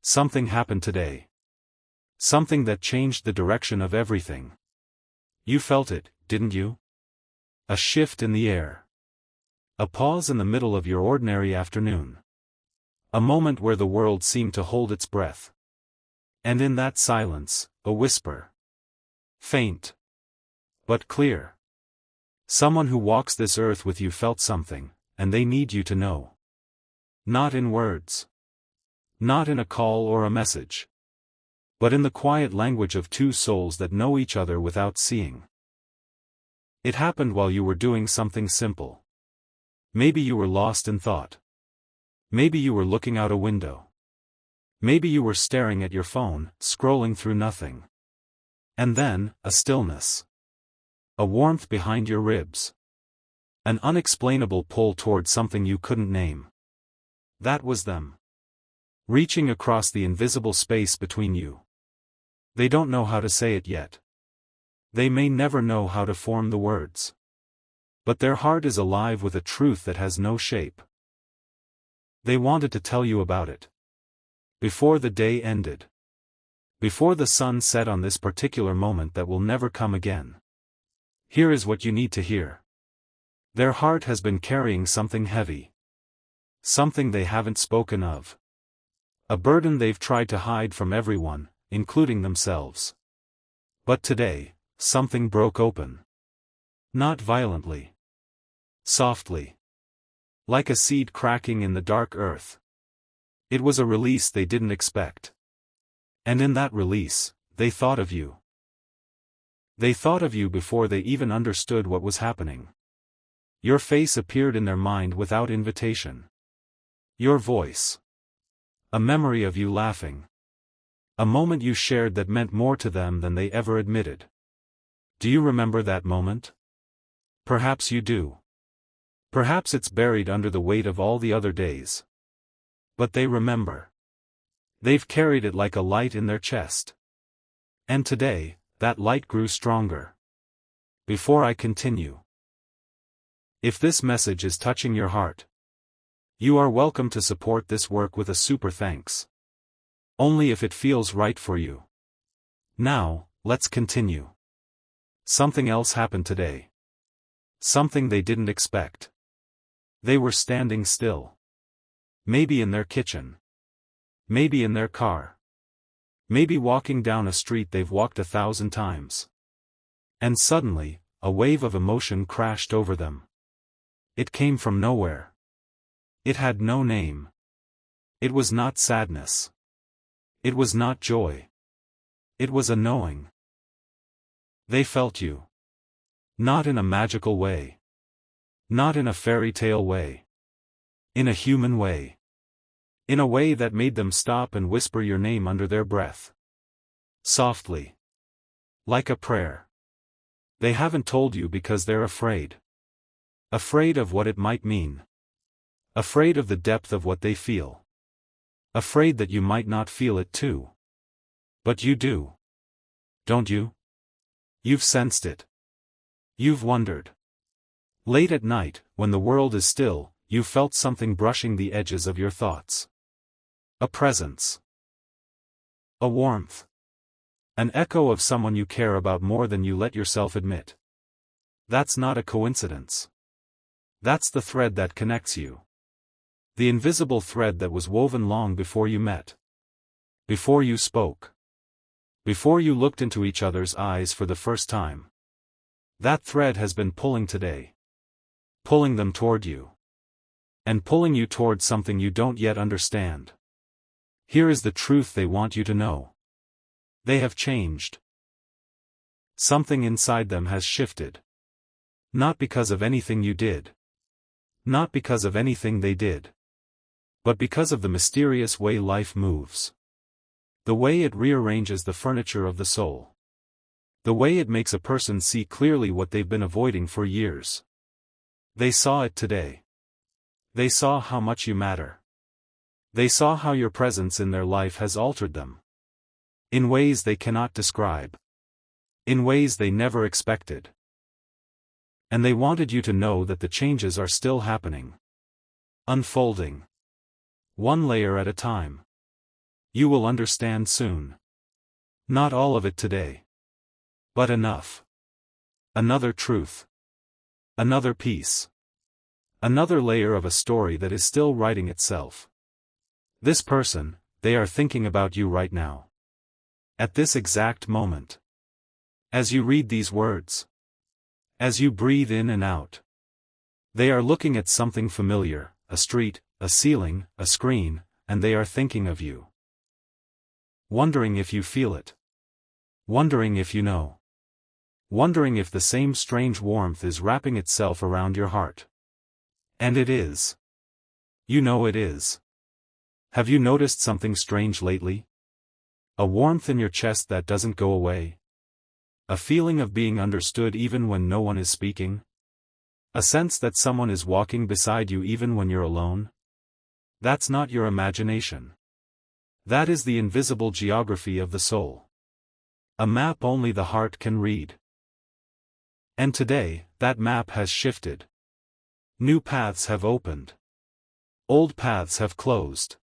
Something happened today. Something that changed the direction of everything. You felt it, didn't you? A shift in the air. A pause in the middle of your ordinary afternoon. A moment where the world seemed to hold its breath. And in that silence, a whisper. Faint. But clear. Someone who walks this earth with you felt something, and they need you to know. Not in words. Not in a call or a message. But in the quiet language of two souls that know each other without seeing. It happened while you were doing something simple. Maybe you were lost in thought. Maybe you were looking out a window. Maybe you were staring at your phone, scrolling through nothing. And then, a stillness. A warmth behind your ribs. An unexplainable pull toward something you couldn't name. That was them. Reaching across the invisible space between you. They don't know how to say it yet. They may never know how to form the words. But their heart is alive with a truth that has no shape. They wanted to tell you about it. Before the day ended. Before the sun set on this particular moment that will never come again. Here is what you need to hear. Their heart has been carrying something heavy. Something they haven't spoken of. A burden they've tried to hide from everyone, including themselves. But today, something broke open. Not violently. Softly. Like a seed cracking in the dark earth. It was a release they didn't expect. And in that release, they thought of you. They thought of you before they even understood what was happening. Your face appeared in their mind without invitation. Your voice. A memory of you laughing. A moment you shared that meant more to them than they ever admitted. Do you remember that moment? Perhaps you do. Perhaps it's buried under the weight of all the other days. But they remember. They've carried it like a light in their chest. And today, that light grew stronger. Before I continue. If this message is touching your heart, you are welcome to support this work with a super thanks. Only if it feels right for you. Now, let's continue. Something else happened today. Something they didn't expect. They were standing still. Maybe in their kitchen. Maybe in their car. Maybe walking down a street they've walked 1,000 times. And suddenly, a wave of emotion crashed over them. It came from nowhere. It had no name. It was not sadness. It was not joy. It was a knowing. They felt you. Not in a magical way. Not in a fairy tale way. In a human way. In a way that made them stop and whisper your name under their breath. Softly. Like a prayer. They haven't told you because they're afraid. Afraid of what it might mean. Afraid of the depth of what they feel. Afraid that you might not feel it too. But you do. Don't you? You've sensed it. You've wondered. Late at night, when the world is still, you felt something brushing the edges of your thoughts. A presence. A warmth. An echo of someone you care about more than you let yourself admit. That's not a coincidence. That's the thread that connects you. The invisible thread that was woven long before you met. Before you spoke. Before you looked into each other's eyes for the first time. That thread has been pulling today. Pulling them toward you. And pulling you toward something you don't yet understand. Here is the truth they want you to know. They have changed. Something inside them has shifted. Not because of anything you did. Not because of anything they did. But because of the mysterious way life moves. The way it rearranges the furniture of the soul. The way it makes a person see clearly what they've been avoiding for years. They saw it today. They saw how much you matter. They saw how your presence in their life has altered them. In ways they cannot describe. In ways they never expected. And they wanted you to know that the changes are still happening. Unfolding. One layer at a time. You will understand soon. Not all of it today. But enough. Another truth. Another piece. Another layer of a story that is still writing itself. This person, they are thinking about you right now. At this exact moment. As you read these words. As you breathe in and out. They are looking at something familiar, a street, a ceiling, a screen, and they are thinking of you. Wondering if you feel it. Wondering if you know. Wondering if the same strange warmth is wrapping itself around your heart. And it is. You know it is. Have you noticed something strange lately? A warmth in your chest that doesn't go away. A feeling of being understood even when no one is speaking. A sense that someone is walking beside you even when you're alone. That's not your imagination. That is the invisible geography of the soul. A map only the heart can read. And today, that map has shifted. New paths have opened. Old paths have closed.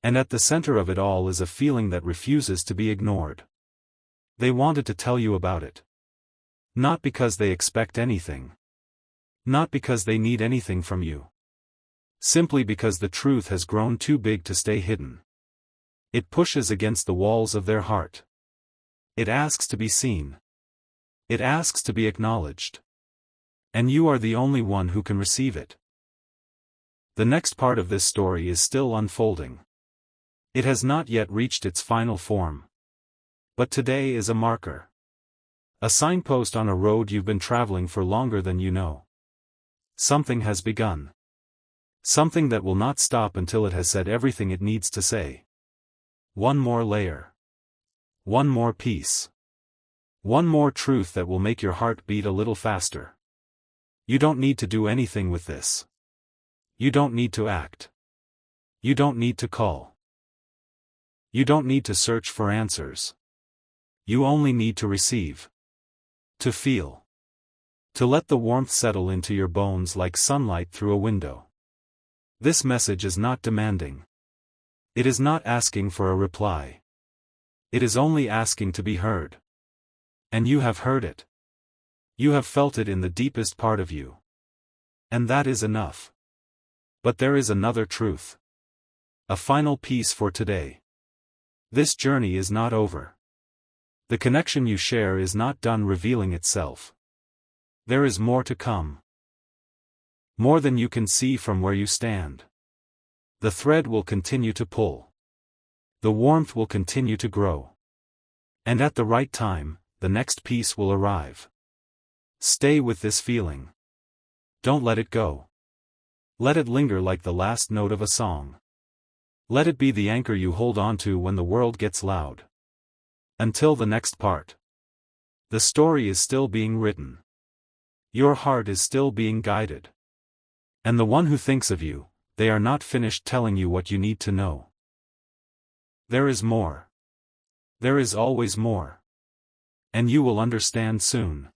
And at the center of it all is a feeling that refuses to be ignored. They wanted to tell you about it. Not because they expect anything. Not because they need anything from you. Simply because the truth has grown too big to stay hidden. It pushes against the walls of their heart. It asks to be seen. It asks to be acknowledged. And you are the only one who can receive it. The next part of this story is still unfolding. It has not yet reached its final form. But today is a marker. A signpost on a road you've been traveling for longer than you know. Something has begun. Something that will not stop until it has said everything it needs to say. One more layer. One more piece. One more truth that will make your heart beat a little faster. You don't need to do anything with this. You don't need to act. You don't need to call. You don't need to search for answers. You only need to receive. To feel. To let the warmth settle into your bones like sunlight through a window. This message is not demanding. It is not asking for a reply. It is only asking to be heard. And you have heard it. You have felt it in the deepest part of you. And that is enough. But there is another truth. A final piece for today. This journey is not over. The connection you share is not done revealing itself. There is more to come. More than you can see from where you stand. The thread will continue to pull. The warmth will continue to grow. And at the right time, the next piece will arrive. Stay with this feeling. Don't let it go. Let it linger like the last note of a song. Let it be the anchor you hold on to when the world gets loud. Until the next part. The story is still being written. Your heart is still being guided. And the one who thinks of you, they are not finished telling you what you need to know. There is more. There is always more. And you will understand soon.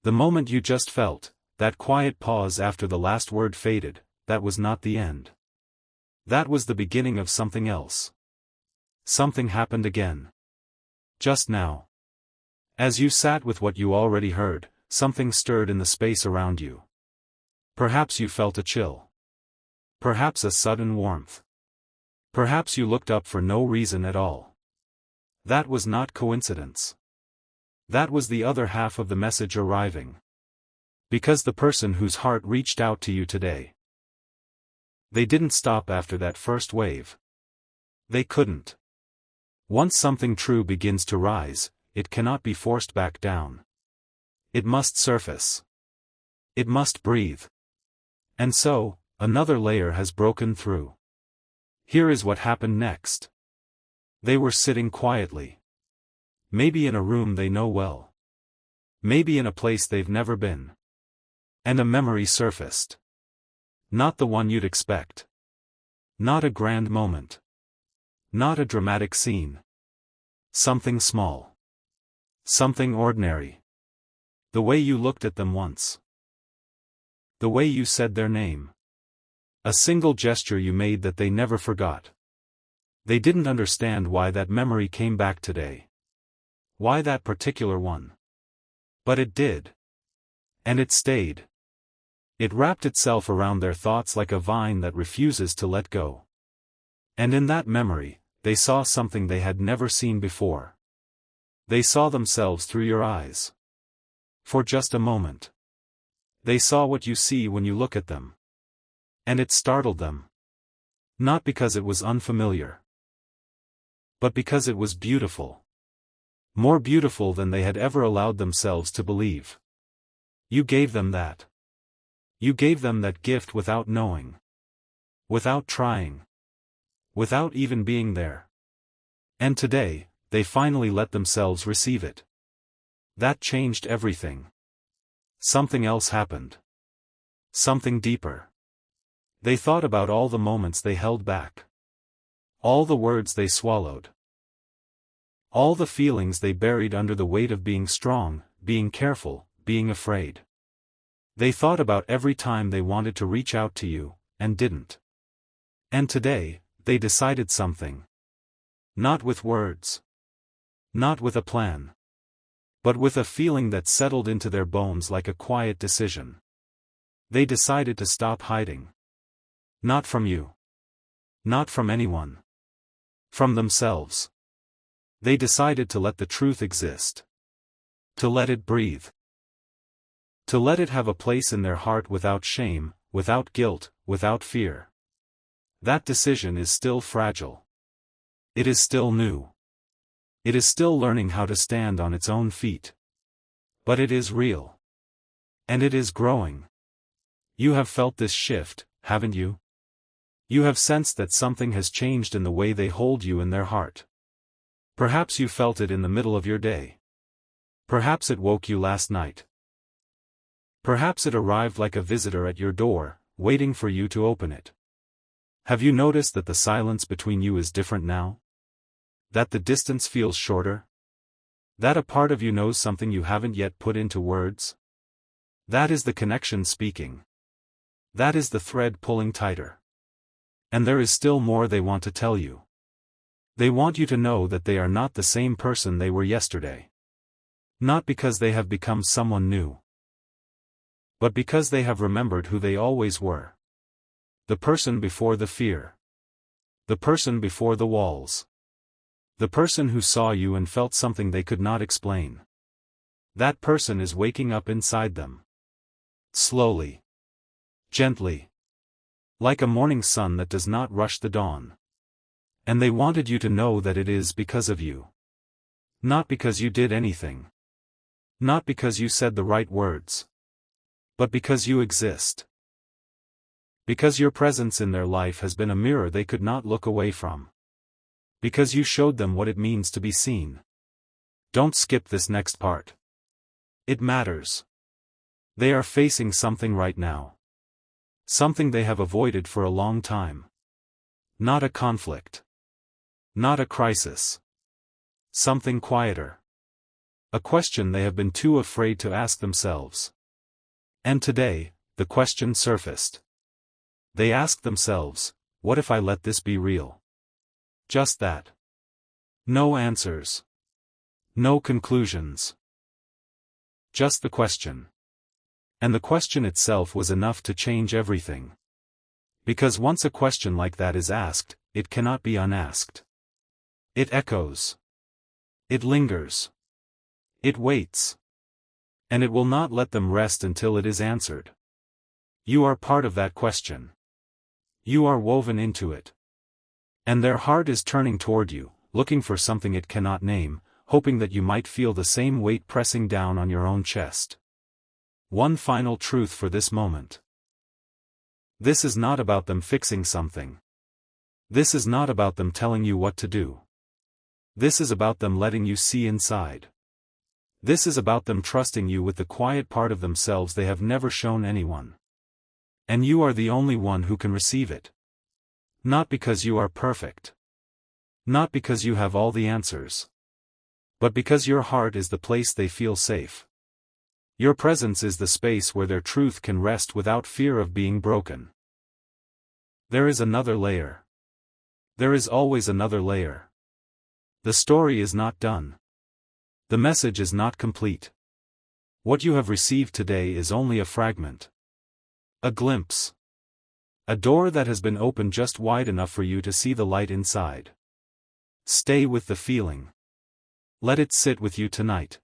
The moment you just felt, that quiet pause after the last word faded, that was not the end. That was the beginning of something else. Something happened again. Just now. As you sat with what you already heard, something stirred in the space around you. Perhaps you felt a chill. Perhaps a sudden warmth. Perhaps you looked up for no reason at all. That was not coincidence. That was the other half of the message arriving. Because the person whose heart reached out to you today. They didn't stop after that first wave. They couldn't. Once something true begins to rise, it cannot be forced back down. It must surface. It must breathe. And so, another layer has broken through. Here is what happened next. They were sitting quietly. Maybe in a room they know well. Maybe in a place they've never been. And a memory surfaced. Not the one you'd expect. Not a grand moment. Not a dramatic scene. Something small. Something ordinary. The way you looked at them once. The way you said their name. A single gesture you made that they never forgot. They didn't understand why that memory came back today. Why that particular one. But it did. And it stayed. It wrapped itself around their thoughts like a vine that refuses to let go. And in that memory, they saw something they had never seen before. They saw themselves through your eyes. For just a moment. They saw what you see when you look at them. And it startled them. Not because it was unfamiliar. But because it was beautiful. More beautiful than they had ever allowed themselves to believe. You gave them that. You gave them that gift without knowing. Without trying. Without even being there. And today, they finally let themselves receive it. That changed everything. Something else happened. Something deeper. They thought about all the moments they held back. All the words they swallowed. All the feelings they buried under the weight of being strong, being careful, being afraid. They thought about every time they wanted to reach out to you, and didn't. And today, they decided something. Not with words. Not with a plan. But with a feeling that settled into their bones like a quiet decision. They decided to stop hiding. Not from you. Not from anyone. From themselves. They decided to let the truth exist. To let it breathe. To let it have a place in their heart without shame, without guilt, without fear. That decision is still fragile. It is still new. It is still learning how to stand on its own feet. But it is real. And it is growing. You have felt this shift, haven't you? You have sensed that something has changed in the way they hold you in their heart. Perhaps you felt it in the middle of your day. Perhaps it woke you last night. Perhaps it arrived like a visitor at your door, waiting for you to open it. Have you noticed that the silence between you is different now? That the distance feels shorter? That a part of you knows something you haven't yet put into words? That is the connection speaking. That is the thread pulling tighter. And there is still more they want to tell you. They want you to know that they are not the same person they were yesterday. Not because they have become someone new. But because they have remembered who they always were. The person before the fear. The person before the walls. The person who saw you and felt something they could not explain. That person is waking up inside them. Slowly. Gently. Like a morning sun that does not rush the dawn. And they wanted you to know that it is because of you. Not because you did anything. Not because you said the right words. But because you exist. Because your presence in their life has been a mirror they could not look away from. Because you showed them what it means to be seen. Don't skip this next part. It matters. They are facing something right now. Something they have avoided for a long time. Not a conflict. Not a crisis. Something quieter. A question they have been too afraid to ask themselves. And today, the question surfaced. They asked themselves, what if I let this be real? Just that. No answers. No conclusions. Just the question. And the question itself was enough to change everything. Because once a question like that is asked, it cannot be unasked. It echoes. It lingers. It waits. And it will not let them rest until it is answered. You are part of that question. You are woven into it. And their heart is turning toward you, looking for something it cannot name, hoping that you might feel the same weight pressing down on your own chest. One final truth for this moment. This is not about them fixing something. This is not about them telling you what to do. This is about them letting you see inside. This is about them trusting you with the quiet part of themselves they have never shown anyone. And you are the only one who can receive it. Not because you are perfect. Not because you have all the answers. But because your heart is the place they feel safe. Your presence is the space where their truth can rest without fear of being broken. There is another layer. There is always another layer. The story is not done. The message is not complete. What you have received today is only a fragment. A glimpse. A door that has been opened just wide enough for you to see the light inside. Stay with the feeling. Let it sit with you tonight.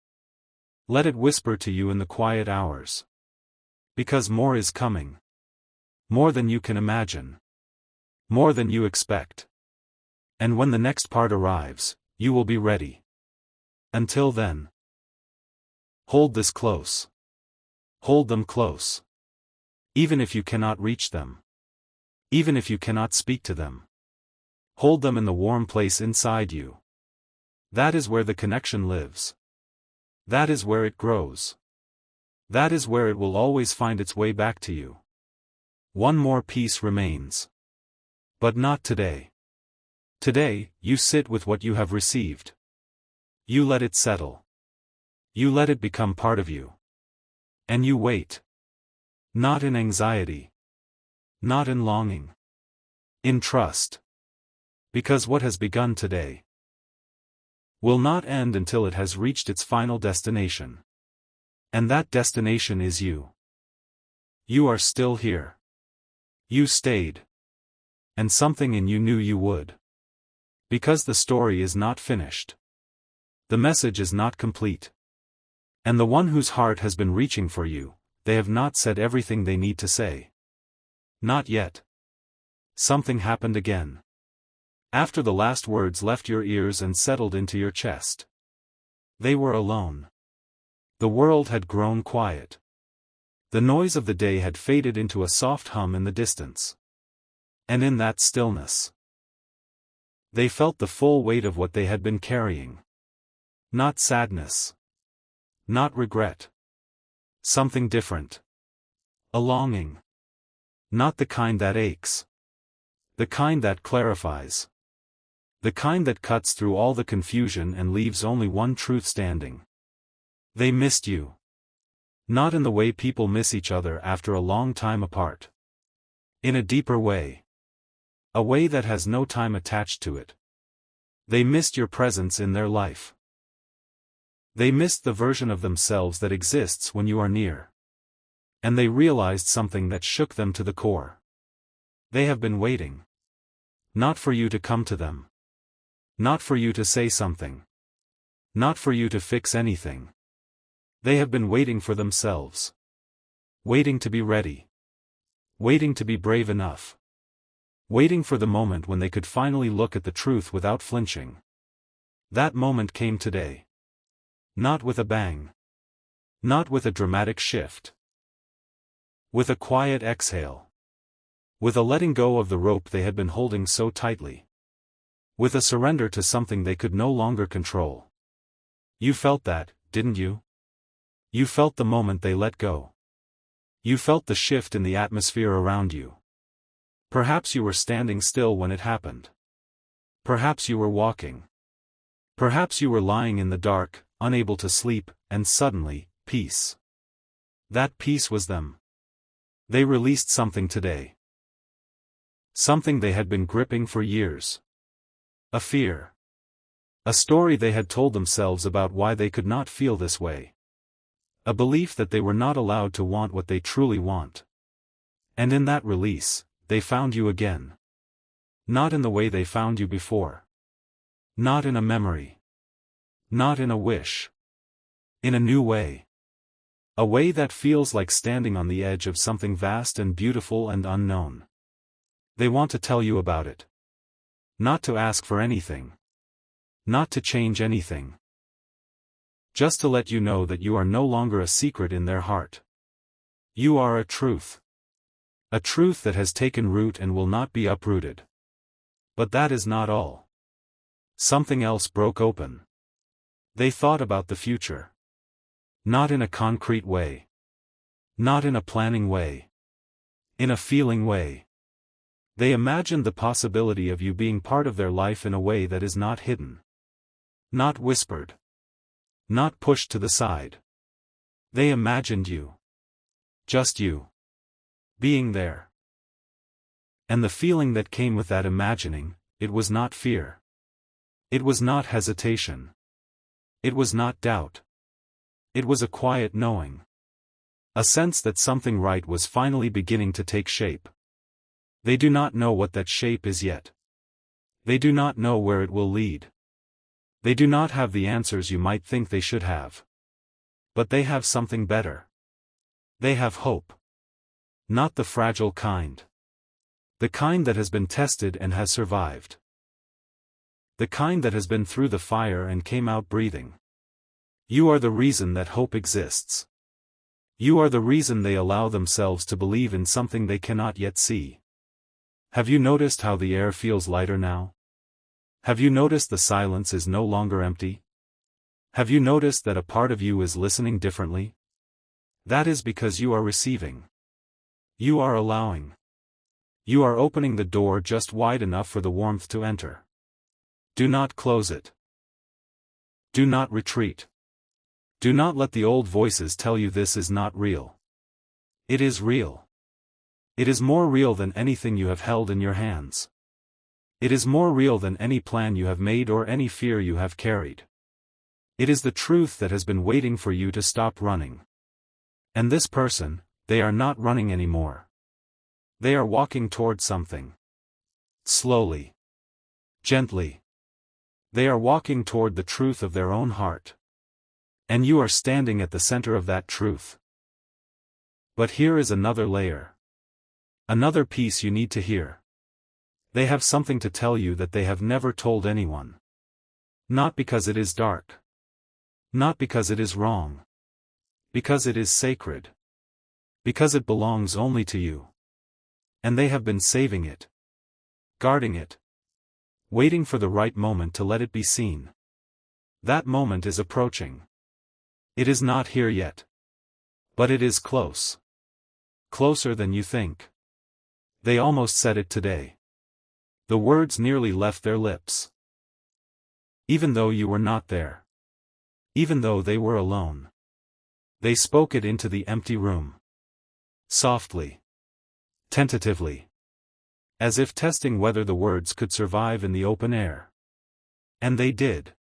Let it whisper to you in the quiet hours. Because more is coming. More than you can imagine. More than you expect. And when the next part arrives, you will be ready. Until then, hold this close. Hold them close. Even if you cannot reach them. Even if you cannot speak to them. Hold them in the warm place inside you. That is where the connection lives. That is where it grows. That is where it will always find its way back to you. One more piece remains. But not today. Today, you sit with what you have received. You let it settle. You let it become part of you. And you wait. Not in anxiety. Not in longing. In trust. Because what has begun today will not end until it has reached its final destination. And that destination is you. You are still here. You stayed. And something in you knew you would. Because the story is not finished. The message is not complete. And the one whose heart has been reaching for you, they have not said everything they need to say. Not yet. Something happened again. After the last words left your ears and settled into your chest. They were alone. The world had grown quiet. The noise of the day had faded into a soft hum in the distance. And in that stillness, they felt the full weight of what they had been carrying. Not sadness. Not regret. Something different. A longing. Not the kind that aches. The kind that clarifies. The kind that cuts through all the confusion and leaves only one truth standing. They missed you. Not in the way people miss each other after a long time apart. In a deeper way. A way that has no time attached to it. They missed your presence in their life. They missed the version of themselves that exists when you are near. And they realized something that shook them to the core. They have been waiting. Not for you to come to them. Not for you to say something. Not for you to fix anything. They have been waiting for themselves. Waiting to be ready. Waiting to be brave enough. Waiting for the moment when they could finally look at the truth without flinching. That moment came today. Not with a bang. Not with a dramatic shift. With a quiet exhale. With a letting go of the rope they had been holding so tightly. With a surrender to something they could no longer control. You felt that, didn't you? You felt the moment they let go. You felt the shift in the atmosphere around you. Perhaps you were standing still when it happened. Perhaps you were walking. Perhaps you were lying in the dark, unable to sleep, and suddenly, peace. That peace was them. They released something today. Something they had been gripping for years. A fear. A story they had told themselves about why they could not feel this way. A belief that they were not allowed to want what they truly want. And in that release, they found you again. Not in the way they found you before. Not in a memory. Not in a wish. In a new way. A way that feels like standing on the edge of something vast and beautiful and unknown. They want to tell you about it. Not to ask for anything. Not to change anything. Just to let you know that you are no longer a secret in their heart. You are a truth. A truth that has taken root and will not be uprooted. But that is not all. Something else broke open. They thought about the future. Not in a concrete way. Not in a planning way. In a feeling way. They imagined the possibility of you being part of their life in a way that is not hidden. Not whispered. Not pushed to the side. They imagined you. Just you. Being there. And the feeling that came with that imagining, it was not fear. It was not hesitation. It was not doubt. It was a quiet knowing. A sense that something right was finally beginning to take shape. They do not know what that shape is yet. They do not know where it will lead. They do not have the answers you might think they should have. But they have something better. They have hope. Not the fragile kind. The kind that has been tested and has survived. The kind that has been through the fire and came out breathing. You are the reason that hope exists. You are the reason they allow themselves to believe in something they cannot yet see. Have you noticed how the air feels lighter now? Have you noticed the silence is no longer empty? Have you noticed that a part of you is listening differently? That is because you are receiving. You are allowing. You are opening the door just wide enough for the warmth to enter. Do not close it. Do not retreat. Do not let the old voices tell you this is not real. It is real. It is more real than anything you have held in your hands. It is more real than any plan you have made or any fear you have carried. It is the truth that has been waiting for you to stop running. And this person, they are not running anymore. They are walking toward something. Slowly. Gently. They are walking toward the truth of their own heart. And you are standing at the center of that truth. But here is another layer. Another piece you need to hear. They have something to tell you that they have never told anyone. Not because it is dark. Not because it is wrong. Because it is sacred. Because it belongs only to you. And they have been saving it. Guarding it. Waiting for the right moment to let it be seen. That moment is approaching. It is not here yet. But it is close. Closer than you think. They almost said it today. The words nearly left their lips. Even though you were not there. Even though they were alone. They spoke it into the empty room. Softly. Tentatively. As if testing whether the words could survive in the open air. And they did.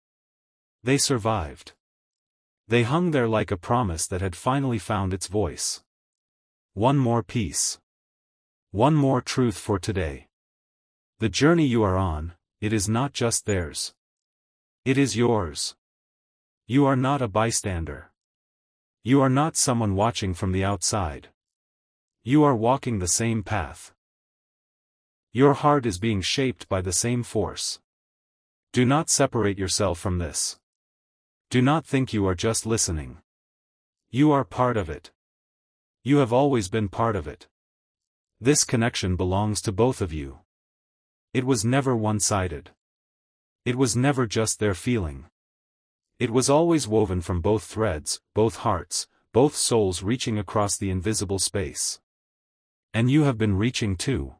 They survived. They hung there like a promise that had finally found its voice. One more piece. One more truth for today. The journey you are on, it is not just theirs. It is yours. You are not a bystander. You are not someone watching from the outside. You are walking the same path. Your heart is being shaped by the same force. Do not separate yourself from this. Do not think you are just listening. You are part of it. You have always been part of it. This connection belongs to both of you. It was never one-sided. It was never just their feeling. It was always woven from both threads, both hearts, both souls reaching across the invisible space. And you have been reaching too.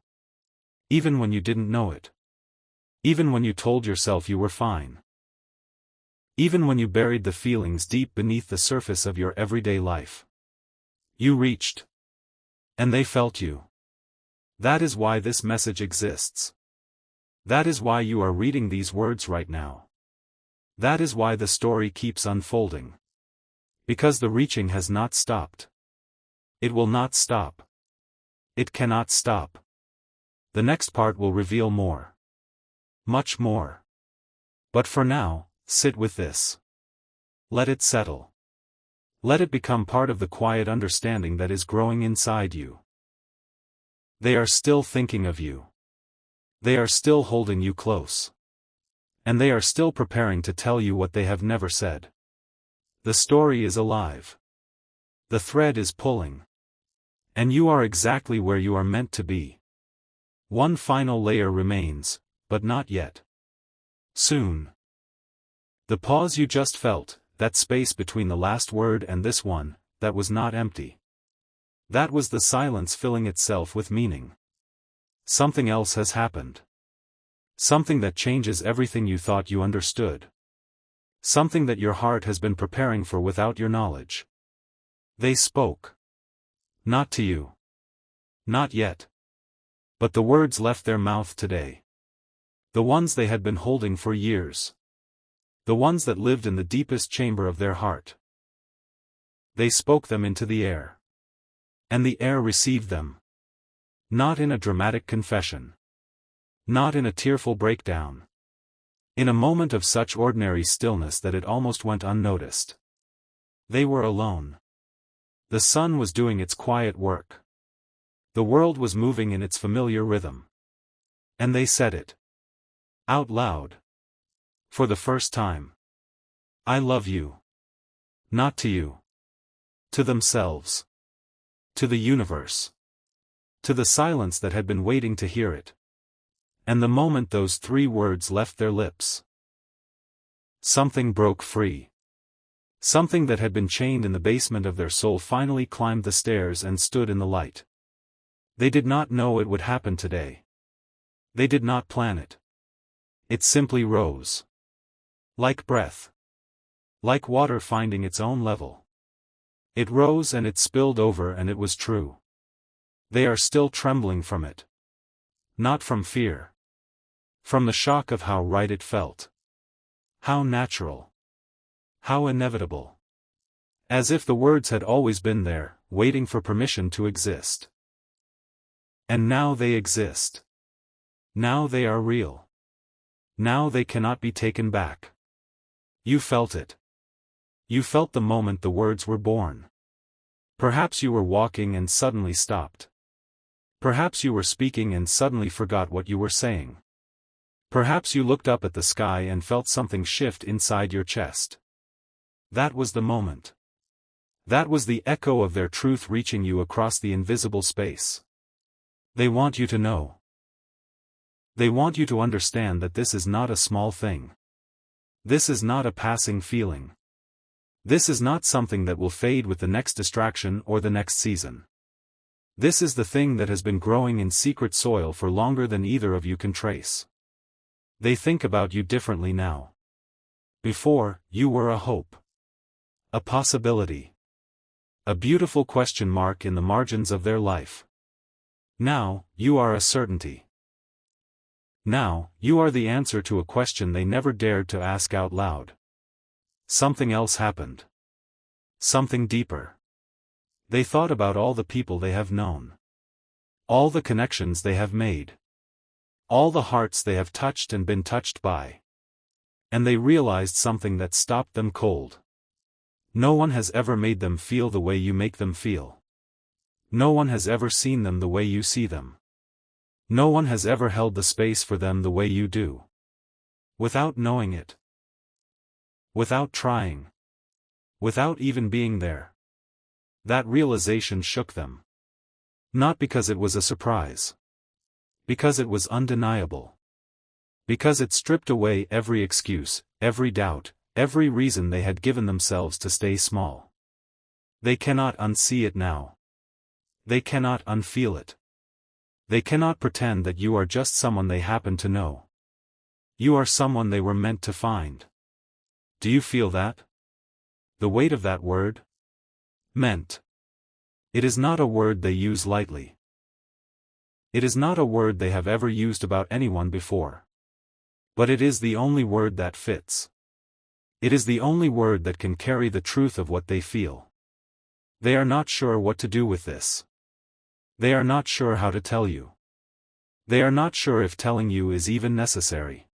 Even when you didn't know it. Even when you told yourself you were fine. Even when you buried the feelings deep beneath the surface of your everyday life. You reached. And they felt you. That is why this message exists. That is why you are reading these words right now. That is why the story keeps unfolding. Because the reaching has not stopped. It will not stop. It cannot stop. The next part will reveal more. Much more. But for now, sit with this. Let it settle. Let it become part of the quiet understanding that is growing inside you. They are still thinking of you. They are still holding you close. And they are still preparing to tell you what they have never said. The story is alive. The thread is pulling. And you are exactly where you are meant to be. One final layer remains, but not yet. Soon. The pause you just felt, that space between the last word and this one, that was not empty. That was the silence filling itself with meaning. Something else has happened. Something that changes everything you thought you understood. Something that your heart has been preparing for without your knowledge. They spoke. Not to you. Not yet. But the words left their mouth today. The ones they had been holding for years. The ones that lived in the deepest chamber of their heart. They spoke them into the air. And the air received them. Not in a dramatic confession. Not in a tearful breakdown. In a moment of such ordinary stillness that it almost went unnoticed. They were alone. The sun was doing its quiet work. The world was moving in its familiar rhythm. And they said it. Out loud. For the first time. I love you. Not to you. To themselves. To the universe. To the silence that had been waiting to hear it. And the moment those 3 words left their lips, something broke free. Something that had been chained in the basement of their soul finally climbed the stairs and stood in the light. They did not know it would happen today. They did not plan it. It simply rose. Like breath. Like water finding its own level. It rose and it spilled over, and it was true. They are still trembling from it. Not from fear. From the shock of how right it felt. How natural. How inevitable. As if the words had always been there, waiting for permission to exist. And now they exist. Now they are real. Now they cannot be taken back. You felt it. You felt the moment the words were born. Perhaps you were walking and suddenly stopped. Perhaps you were speaking and suddenly forgot what you were saying. Perhaps you looked up at the sky and felt something shift inside your chest. That was the moment. That was the echo of their truth reaching you across the invisible space. They want you to know. They want you to understand that this is not a small thing. This is not a passing feeling. This is not something that will fade with the next distraction or the next season. This is the thing that has been growing in secret soil for longer than either of you can trace. They think about you differently now. Before, you were a hope. A possibility. A beautiful question mark in the margins of their life. Now, you are a certainty. Now, you are the answer to a question they never dared to ask out loud. Something else happened. Something deeper. They thought about all the people they have known. All the connections they have made. All the hearts they have touched and been touched by. And they realized something that stopped them cold. No one has ever made them feel the way you make them feel. No one has ever seen them the way you see them. No one has ever held the space for them the way you do. Without knowing it. Without trying. Without even being there. That realization shook them. Not because it was a surprise. Because it was undeniable. Because it stripped away every excuse, every doubt, every reason they had given themselves to stay small. They cannot unsee it now. They cannot unfeel it. They cannot pretend that you are just someone they happen to know. You are someone they were meant to find. Do you feel that? The weight of that word? Meant. It is not a word they use lightly. It is not a word they have ever used about anyone before. But it is the only word that fits. It is the only word that can carry the truth of what they feel. They are not sure what to do with this. They are not sure how to tell you. They are not sure if telling you is even necessary.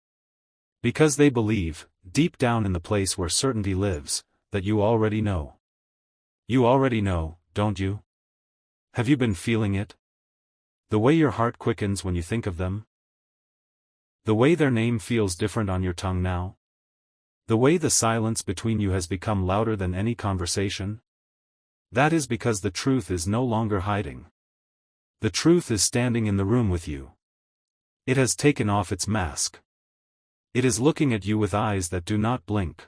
Because they believe, deep down in the place where certainty lives, that you already know. You already know, don't you? Have you been feeling it? The way your heart quickens when you think of them? The way their name feels different on your tongue now? The way the silence between you has become louder than any conversation? That is because the truth is no longer hiding. The truth is standing in the room with you. It has taken off its mask. It is looking at you with eyes that do not blink.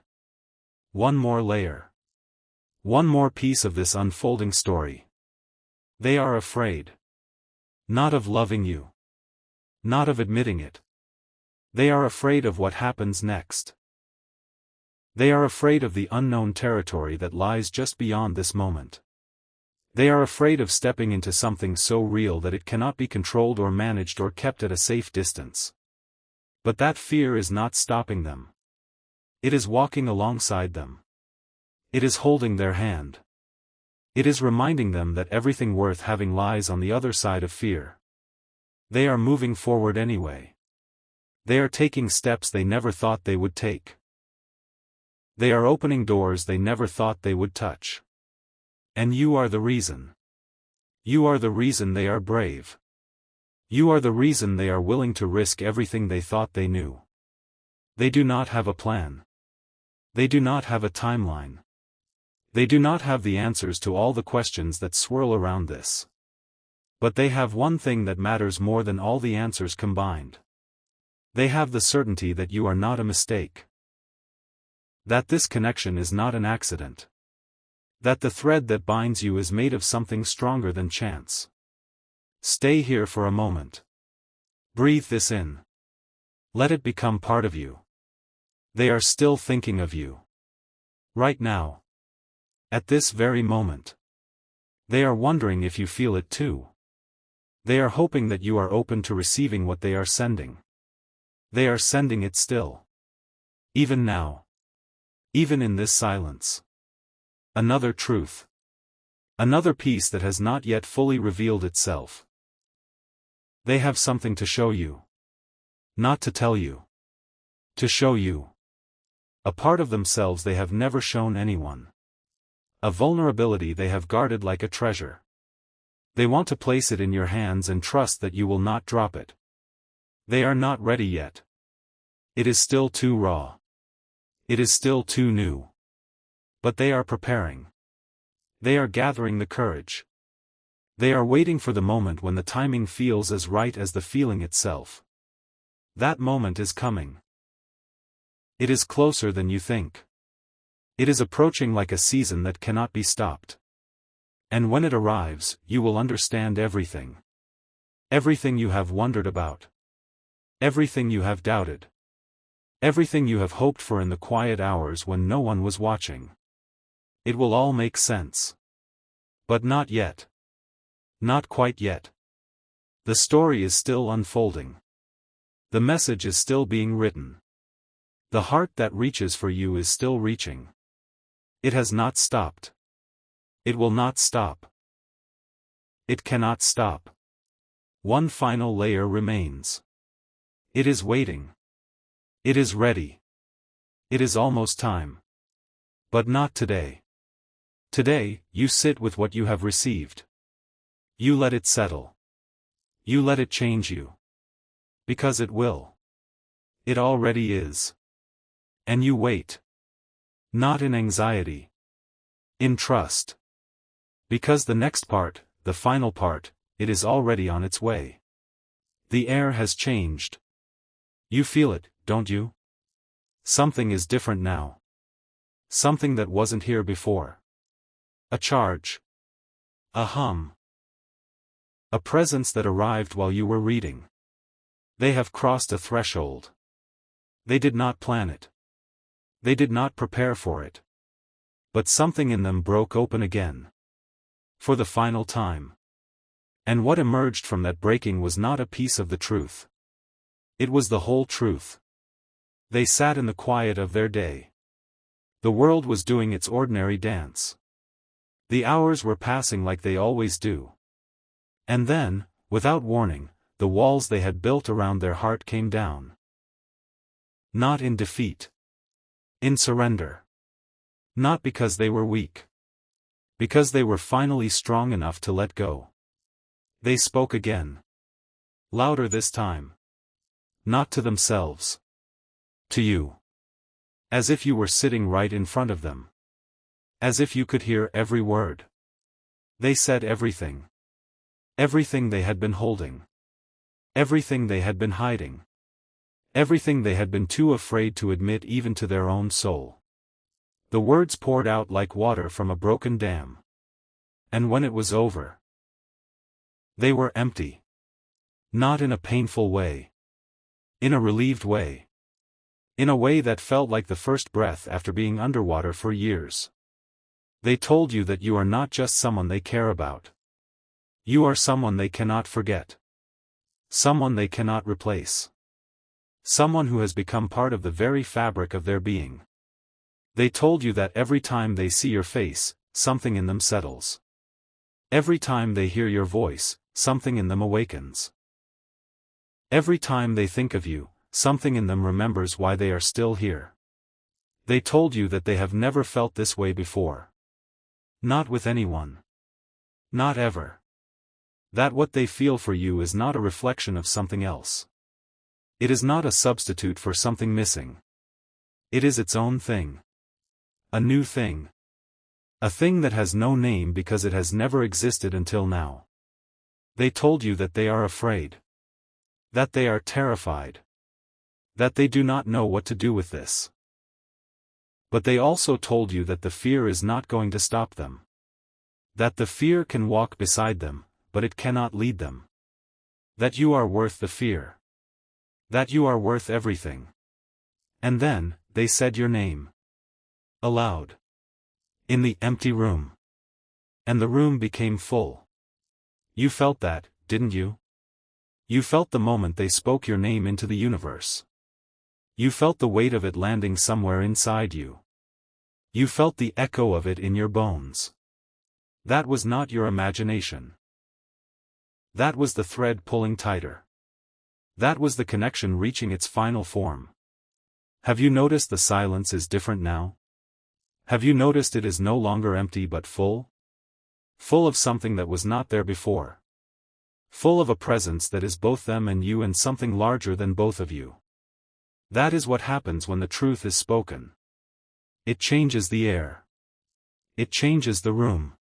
One more layer. One more piece of this unfolding story. They are afraid. Not of loving you. Not of admitting it. They are afraid of what happens next. They are afraid of the unknown territory that lies just beyond this moment. They are afraid of stepping into something so real that it cannot be controlled or managed or kept at a safe distance. But that fear is not stopping them. It is walking alongside them. It is holding their hand. It is reminding them that everything worth having lies on the other side of fear. They are moving forward anyway. They are taking steps they never thought they would take. They are opening doors they never thought they would touch. And you are the reason. You are the reason they are brave. You are the reason they are willing to risk everything they thought they knew. They do not have a plan. They do not have a timeline. They do not have the answers to all the questions that swirl around this. But they have one thing that matters more than all the answers combined. They have the certainty that you are not a mistake. That this connection is not an accident. That the thread that binds you is made of something stronger than chance. Stay here for a moment. Breathe this in. Let it become part of you. They are still thinking of you. Right now. At this very moment. They are wondering if you feel it too. They are hoping that you are open to receiving what they are sending. They are sending it still. Even now. Even in this silence. Another truth. Another piece that has not yet fully revealed itself. They have something to show you. Not to tell you. To show you. A part of themselves they have never shown anyone. A vulnerability they have guarded like a treasure. They want to place it in your hands and trust that you will not drop it. They are not ready yet. It is still too raw. It is still too new. But they are preparing. They are gathering the courage. They are waiting for the moment when the timing feels as right as the feeling itself. That moment is coming. It is closer than you think. It is approaching like a season that cannot be stopped. And when it arrives, you will understand everything. Everything you have wondered about. Everything you have doubted. Everything you have hoped for in the quiet hours when no one was watching. It will all make sense. But not yet. Not quite yet. The story is still unfolding. The message is still being written. The heart that reaches for you is still reaching. It has not stopped. It will not stop. It cannot stop. One final layer remains. It is waiting. It is ready. It is almost time. But not today. Today, you sit with what you have received. You let it settle. You let it change you. Because it will. It already is. And you wait. Not in anxiety. In trust. Because the next part, the final part, it is already on its way. The air has changed. You feel it, don't you? Something is different now. Something that wasn't here before. A charge. A hum. A presence that arrived while you were reading. They have crossed a threshold. They did not plan it. They did not prepare for it. But something in them broke open again. For the final time. And what emerged from that breaking was not a piece of the truth. It was the whole truth. They sat in the quiet of their day. The world was doing its ordinary dance. The hours were passing like they always do. And then, without warning, the walls they had built around their heart came down. Not in defeat. In surrender. Not because they were weak. Because they were finally strong enough to let go. They spoke again. Louder this time. Not to themselves. To you. As if you were sitting right in front of them. As if you could hear every word. They said everything. Everything they had been holding. Everything they had been hiding. Everything they had been too afraid to admit even to their own soul. The words poured out like water from a broken dam. And when it was over, they were empty. Not in a painful way. In a relieved way. In a way that felt like the first breath after being underwater for years. They told you that you are not just someone they care about. You are someone they cannot forget. Someone they cannot replace. Someone who has become part of the very fabric of their being. They told you that every time they see your face, something in them settles. Every time they hear your voice, something in them awakens. Every time they think of you, something in them remembers why they are still here. They told you that they have never felt this way before. Not with anyone. Not ever. That what they feel for you is not a reflection of something else. It is not a substitute for something missing. It is its own thing. A new thing. A thing that has no name because it has never existed until now. They told you that they are afraid. That they are terrified. That they do not know what to do with this. But they also told you that the fear is not going to stop them. That the fear can walk beside them, but it cannot lead them. That you are worth the fear. That you are worth everything. And then, they said your name. Aloud. In the empty room. And the room became full. You felt that, didn't you? You felt the moment they spoke your name into the universe. You felt the weight of it landing somewhere inside you. You felt the echo of it in your bones. That was not your imagination. That was the thread pulling tighter. That was the connection reaching its final form. Have you noticed the silence is different now? Have you noticed it is no longer empty but full? Full of something that was not there before. Full of a presence that is both them and you and something larger than both of you. That is what happens when the truth is spoken. It changes the air. It changes the room.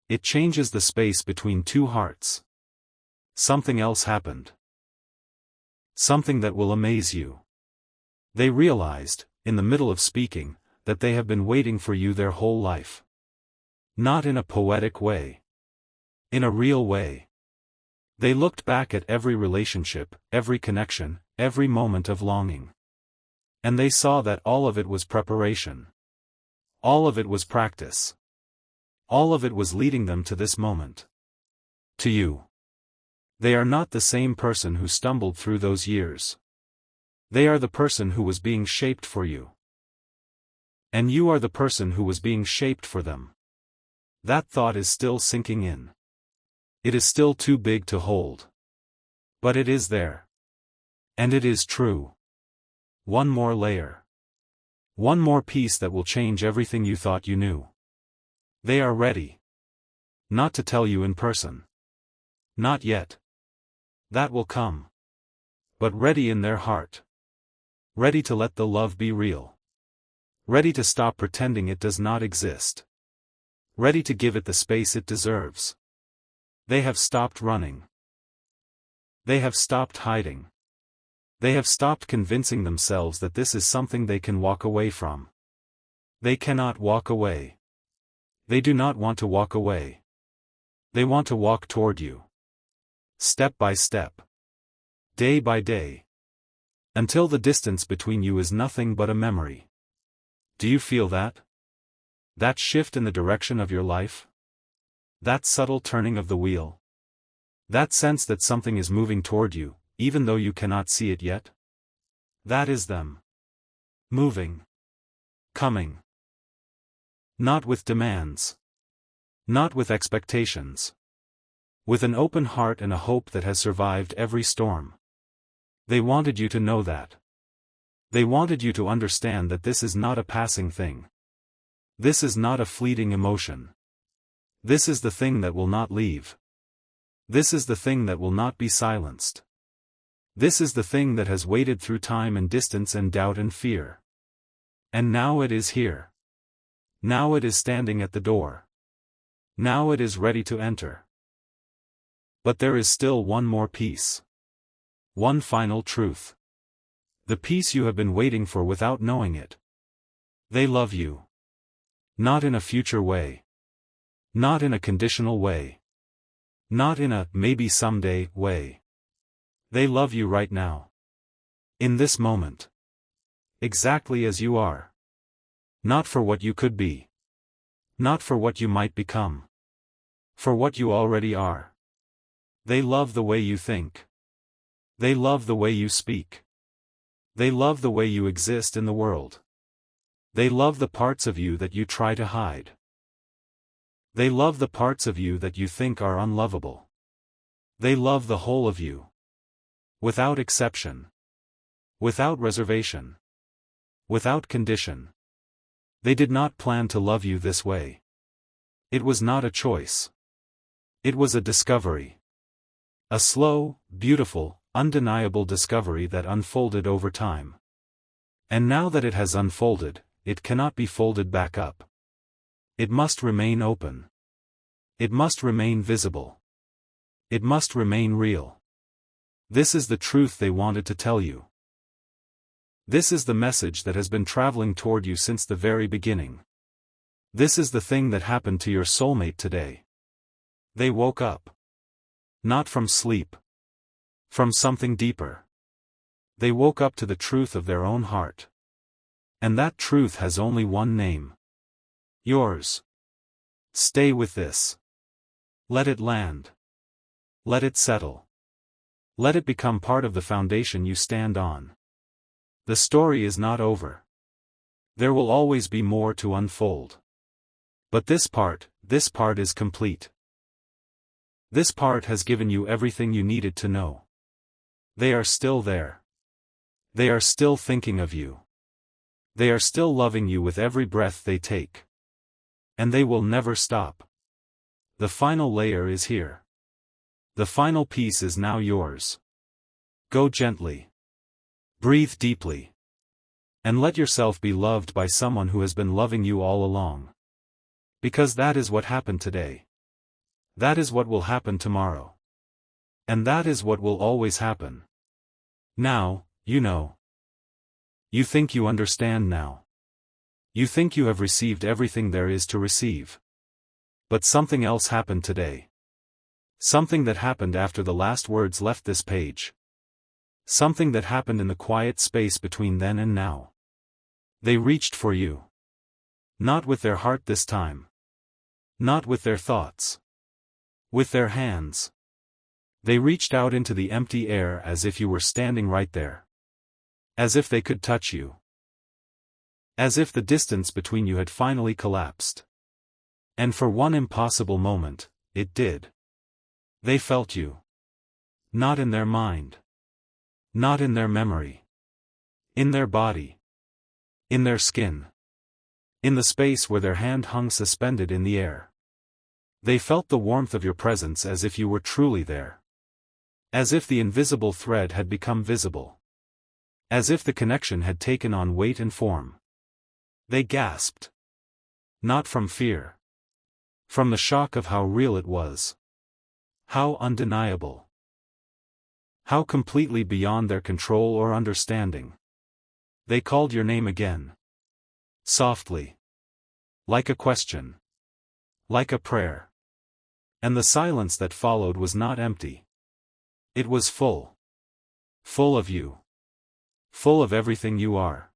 It changes the space between two hearts. Something else happened. Something that will amaze you. They realized, in the middle of speaking, that they have been waiting for you their whole life. Not in a poetic way. In a real way. They looked back at every relationship, every connection, every moment of longing. And they saw that all of it was preparation. All of it was practice. All of it was leading them to this moment. To you. They are not the same person who stumbled through those years. They are the person who was being shaped for you. And you are the person who was being shaped for them. That thought is still sinking in. It is still too big to hold. But it is there. And it is true. One more layer. One more piece that will change everything you thought you knew. They are ready. Not to tell you in person. Not yet. That will come. But ready in their heart. Ready to let the love be real. Ready to stop pretending it does not exist. Ready to give it the space it deserves. They have stopped running. They have stopped hiding. They have stopped convincing themselves that this is something they can walk away from. They cannot walk away. They do not want to walk away. They want to walk toward you. Step by step. Day by day. Until the distance between you is nothing but a memory. Do you feel that? That shift in the direction of your life? That subtle turning of the wheel? That sense that something is moving toward you, even though you cannot see it yet? That is them. Moving. Coming. Not with demands. Not with expectations. With an open heart and a hope that has survived every storm. They wanted you to know that. They wanted you to understand that this is not a passing thing. This is not a fleeting emotion. This is the thing that will not leave. This is the thing that will not be silenced. This is the thing that has waited through time and distance and doubt and fear. And now it is here. Now it is standing at the door. Now it is ready to enter. But there is still one more piece. One final truth. The piece you have been waiting for without knowing it. They love you. Not in a future way. Not in a conditional way. Not in a maybe someday way. They love you right now. In this moment. Exactly as you are. Not for what you could be. Not for what you might become. For what you already are. They love the way you think. They love the way you speak. They love the way you exist in the world. They love the parts of you that you try to hide. They love the parts of you that you think are unlovable. They love the whole of you. Without exception. Without reservation. Without condition. They did not plan to love you this way. It was not a choice. It was a discovery. A slow, beautiful, undeniable discovery that unfolded over time. And now that it has unfolded, it cannot be folded back up. It must remain open. It must remain visible. It must remain real. This is the truth they wanted to tell you. This is the message that has been traveling toward you since the very beginning. This is the thing that happened to your soulmate today. They woke up. Not from sleep. From something deeper. They woke up to the truth of their own heart. And that truth has only one name. Yours. Stay with this. Let it land. Let it settle. Let it become part of the foundation you stand on. The story is not over. There will always be more to unfold. But this part is complete. This part has given you everything you needed to know. They are still there. They are still thinking of you. They are still loving you with every breath they take. And they will never stop. The final layer is here. The final piece is now yours. Go gently. Breathe deeply. And let yourself be loved by someone who has been loving you all along. Because that is what happened today. That is what will happen tomorrow. And that is what will always happen. Now, you know. You think you understand now. You think you have received everything there is to receive. But something else happened today. Something that happened after the last words left this page. Something that happened in the quiet space between then and now. They reached for you. Not with their heart this time. Not with their thoughts. With their hands. They reached out into the empty air as if you were standing right there. As if they could touch you. As if the distance between you had finally collapsed. And for one impossible moment, it did. They felt you. Not in their mind. Not in their memory. In their body. In their skin. In the space where their hand hung suspended in the air. They felt the warmth of your presence as if you were truly there. As if the invisible thread had become visible. As if the connection had taken on weight and form. They gasped. Not from fear. From the shock of how real it was. How undeniable. How completely beyond their control or understanding. They called your name again. Softly. Like a question. Like a prayer. And the silence that followed was not empty. It was full. Full of you. Full of everything you are.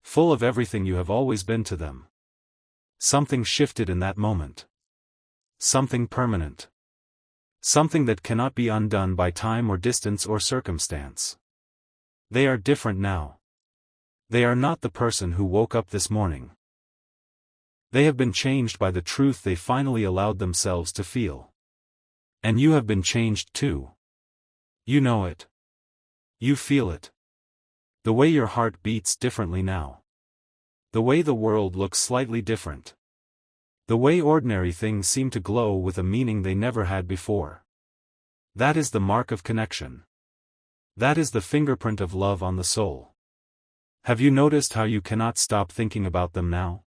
Full of everything you have always been to them. Something shifted in that moment. Something permanent. Something that cannot be undone by time or distance or circumstance. They are different now. They are not the person who woke up this morning. They have been changed by the truth they finally allowed themselves to feel. And you have been changed too. You know it. You feel it. The way your heart beats differently now. The way the world looks slightly different. The way ordinary things seem to glow with a meaning they never had before. That is the mark of connection. That is the fingerprint of love on the soul. Have you noticed how you cannot stop thinking about them now?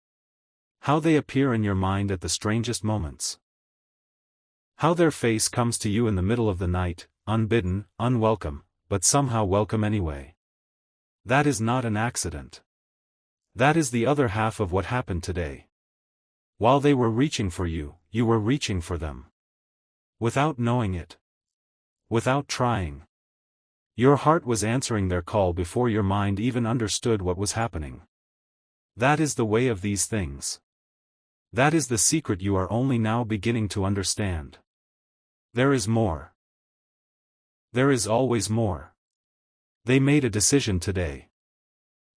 How they appear in your mind at the strangest moments. How their face comes to you in the middle of the night, unbidden, unwelcome, but somehow welcome anyway. That is not an accident. That is the other half of what happened today. While they were reaching for you, you were reaching for them. Without knowing it. Without trying. Your heart was answering their call before your mind even understood what was happening. That is the way of these things. That is the secret you are only now beginning to understand. There is more. There is always more. They made a decision today.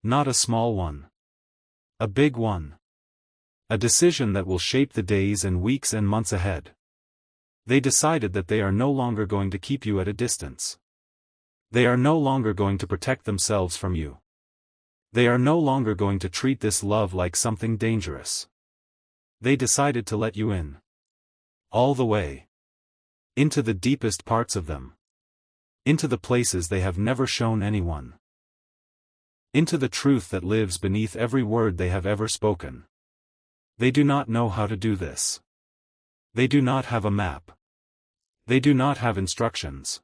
Not a small one. A big one. A decision that will shape the days and weeks and months ahead. They decided that they are no longer going to keep you at a distance. They are no longer going to protect themselves from you. They are no longer going to treat this love like something dangerous. They decided to let you in. All the way. Into the deepest parts of them. Into the places they have never shown anyone. Into the truth that lives beneath every word they have ever spoken. They do not know how to do this. They do not have a map. They do not have instructions.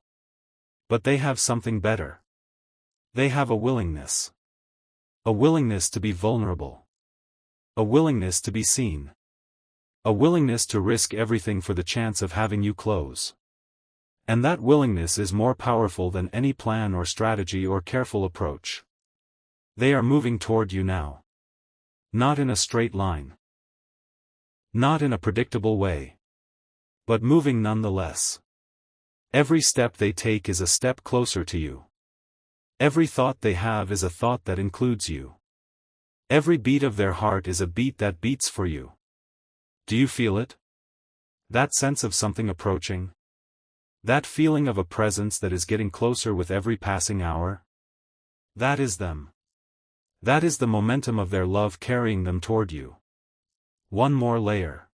But they have something better. They have a willingness. A willingness to be vulnerable. A willingness to be seen. A willingness to risk everything for the chance of having you close. And that willingness is more powerful than any plan or strategy or careful approach. They are moving toward you now. Not in a straight line. Not in a predictable way. But moving nonetheless. Every step they take is a step closer to you. Every thought they have is a thought that includes you. Every beat of their heart is a beat that beats for you. Do you feel it? That sense of something approaching? That feeling of a presence that is getting closer with every passing hour? That is them. That is the momentum of their love carrying them toward you. One more layer.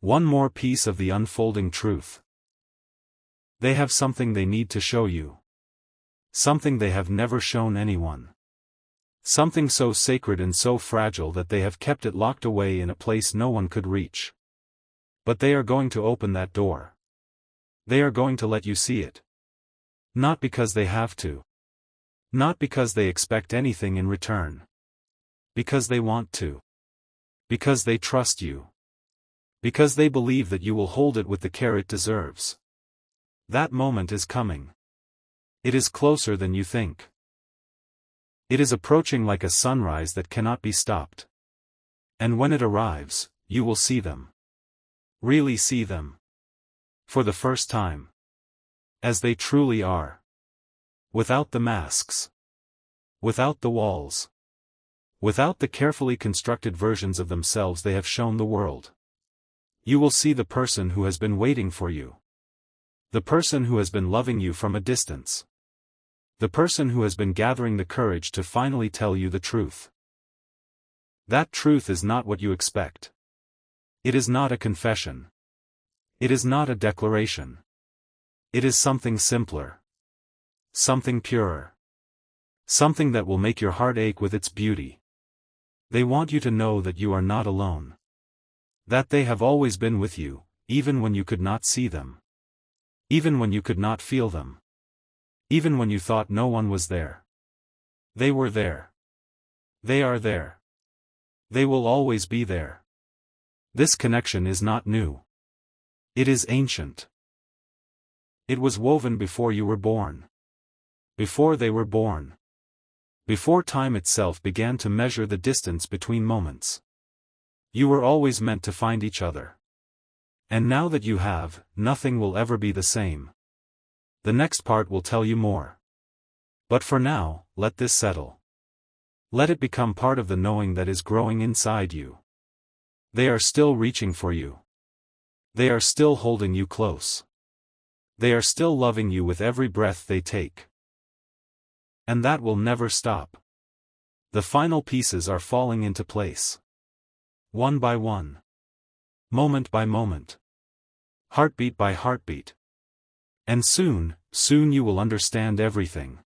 One more piece of the unfolding truth. They have something they need to show you. Something they have never shown anyone. Something so sacred and so fragile that they have kept it locked away in a place no one could reach. But they are going to open that door. They are going to let you see it. Not because they have to. Not because they expect anything in return. Because they want to. Because they trust you. Because they believe that you will hold it with the care it deserves. That moment is coming. It is closer than you think. It is approaching like a sunrise that cannot be stopped. And when it arrives, you will see them. Really see them. For the first time. As they truly are. Without the masks. Without the walls. Without the carefully constructed versions of themselves they have shown the world. You will see the person who has been waiting for you. The person who has been loving you from a distance. The person who has been gathering the courage to finally tell you the truth. That truth is not what you expect. It is not a confession. It is not a declaration. It is something simpler. Something purer. Something that will make your heart ache with its beauty. They want you to know that you are not alone. That they have always been with you, even when you could not see them. Even when you could not feel them. Even when you thought no one was there. They were there. They are there. They will always be there. This connection is not new. It is ancient. It was woven before you were born. Before they were born. Before time itself began to measure the distance between moments. You were always meant to find each other. And now that you have, nothing will ever be the same. The next part will tell you more. But for now, let this settle. Let it become part of the knowing that is growing inside you. They are still reaching for you. They are still holding you close. They are still loving you with every breath they take. And that will never stop. The final pieces are falling into place. One by one. Moment by moment. Heartbeat by heartbeat. And soon you will understand everything.